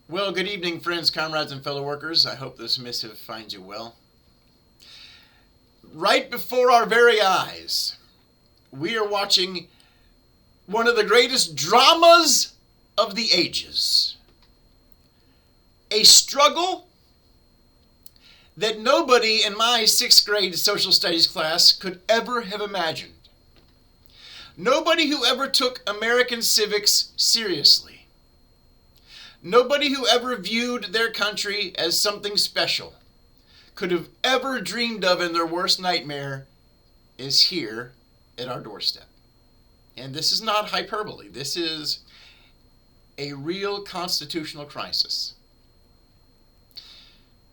Well, good evening, friends, comrades, and fellow workers. I hope this missive finds you well. Right before our very eyes, we are watching one of the greatest dramas of the ages. A struggle that nobody in my sixth grade social studies class could ever have imagined. Nobody who ever took American civics seriously. Nobody who ever viewed their country as something special could have ever dreamed of in their worst nightmare is here at our doorstep. And this is not hyperbole. This is a real constitutional crisis.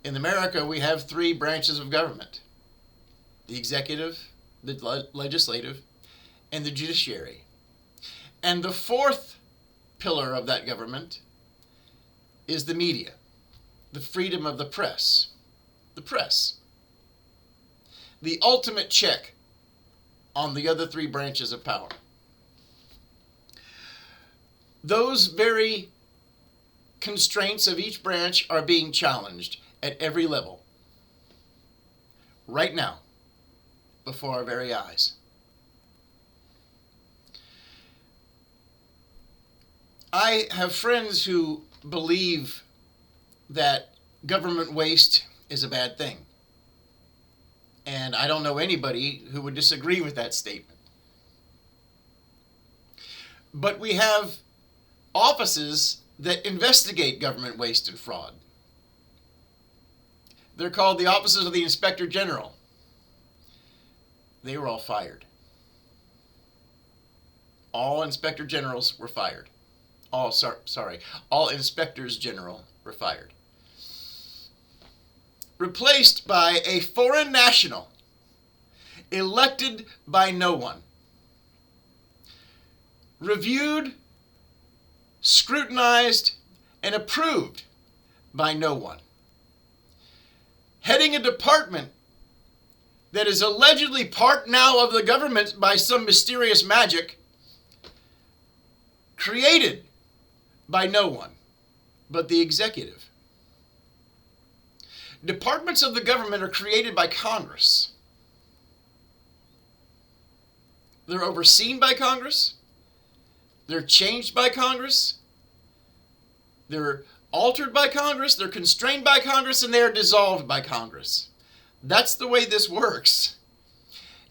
In America, we have three branches of government: the executive, the legislative, and the judiciary. And the fourth pillar of that government is the media, the freedom of the press. The press. The ultimate check on the other three branches of power. Those very constraints of each branch are being challenged at every level. Right now, before our very eyes. I have friends who believe that government waste is a bad thing. And I don't know anybody who would disagree with that statement. But we have offices that investigate government waste and fraud. They're called the offices of the Inspector General. They were all fired. All Inspector Generals were fired. All Inspectors General were fired. Replaced by a foreign national, elected by no one, reviewed, scrutinized, and approved by no one, heading a department that is allegedly part now of the government by some mysterious magic, created by no one but the executive. Departments of the government are created by Congress. They're overseen by Congress. They're changed by Congress. They're altered by Congress. They're constrained by Congress, and they are dissolved by Congress. That's the way this works.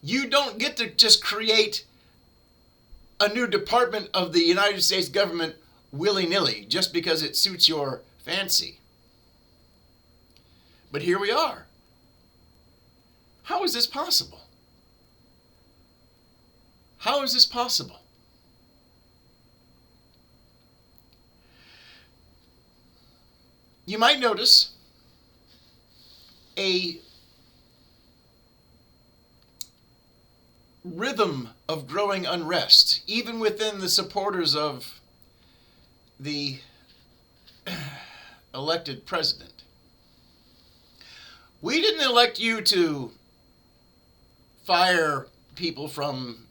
You don't get to just create a new department of the United States government willy-nilly just because it suits your fancy. But here we are. How is this possible? How is this possible? You might notice a rhythm of growing unrest, even within the supporters of the elected president. We didn't elect you to fire people from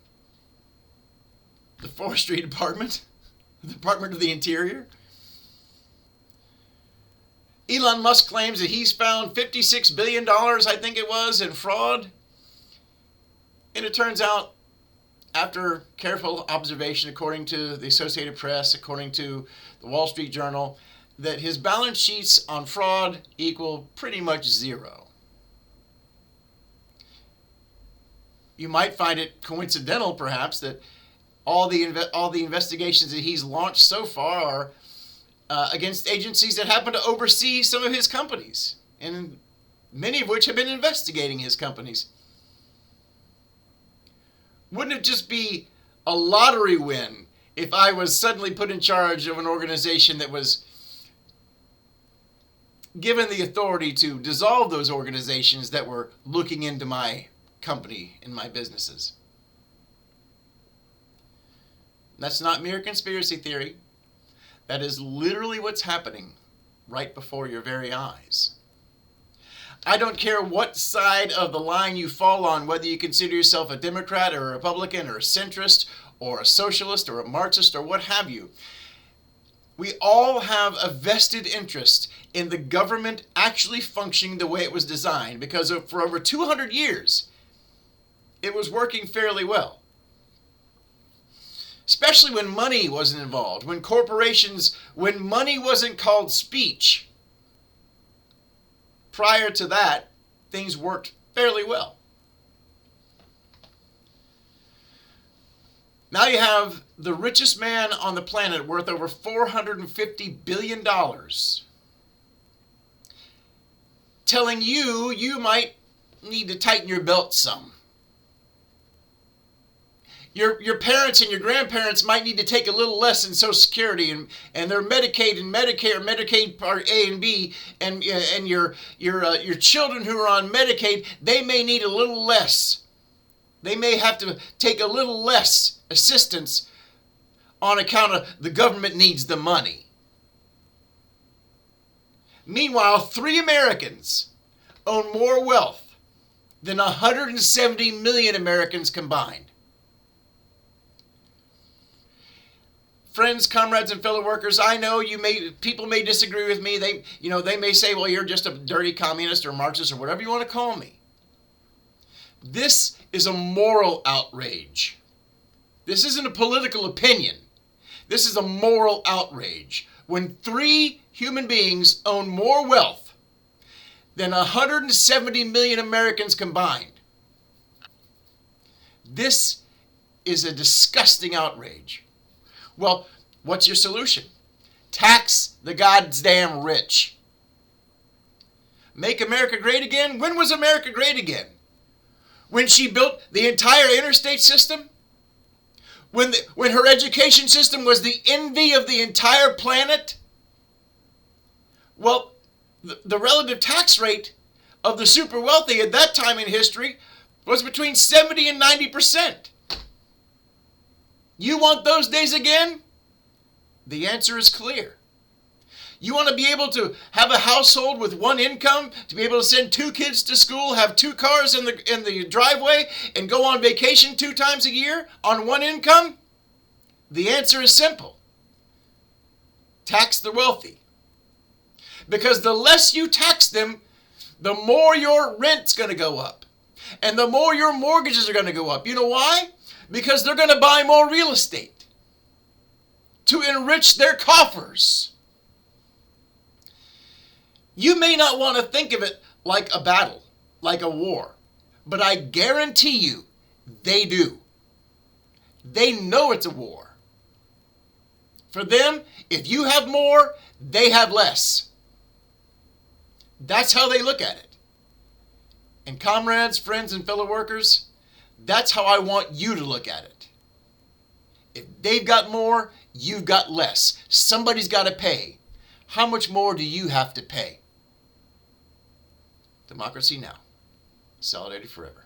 the Forestry Department, the Department of the Interior. Elon Musk claims that he's found $56 billion, I think it was, in fraud. And it turns out, after careful observation, according to the Associated Press, according to the Wall Street Journal, that his balance sheets on fraud equal pretty much zero. You might find it coincidental, perhaps, that all the investigations that he's launched so far are against agencies that happen to oversee some of his companies, and many of which have been investigating his companies. Wouldn't it just be a lottery win if I was suddenly put in charge of an organization that was given the authority to dissolve those organizations that were looking into my company and my businesses? That's not mere conspiracy theory. That is literally what's happening right before your very eyes. I don't care what side of the line you fall on, whether you consider yourself a Democrat or a Republican or a centrist or a socialist or a Marxist or what have you. We all have a vested interest in the government actually functioning the way it was designed, because for over 200 years, it was working fairly well. Especially when money wasn't involved, when money wasn't called speech. Prior to that, things worked fairly well. Now you have the richest man on the planet worth over $450 billion telling you might need to tighten your belt some. Your parents and your grandparents might need to take a little less in Social Security and their Medicaid and Medicare, Medicaid Part A and B, and your children who are on Medicaid, they may need a little less. They may have to take a little less assistance on account of the government needs the money. Meanwhile, 3 Americans own more wealth than 170 million Americans combined. Friends, comrades, and fellow workers, I know people may disagree with me. They may say, well, you're just a dirty communist or Marxist or whatever you want to call me. This is a moral outrage. This isn't a political opinion. This is a moral outrage. When 3 human beings own more wealth than 170 million Americans combined, this is a disgusting outrage. Well, what's your solution? Tax the goddamn rich. Make America great again? When was America great again? When she built the entire interstate system? When her education system was the envy of the entire planet? Well, the relative tax rate of the super wealthy at that time in history was between 70 and 90%. You want those days again? The answer is clear. You want to be able to have a household with one income, to be able to send 2 kids to school, have 2 cars in the driveway, and go on vacation 2 times a year on one income? The answer is simple. Tax the wealthy. Because the less you tax them, the more your rent's going to go up. And the more your mortgages are going to go up. You know why? Because they're going to buy more real estate to enrich their coffers. You may not want to think of it like a battle, like a war, but I guarantee you they do. They know it's a war. For them, if you have more, they have less. That's how they look at it. And comrades, friends, and fellow workers, that's how I want you to look at it. If they've got more, you've got less. Somebody's got to pay. How much more do you have to pay? Democracy Now! Solidarity forever.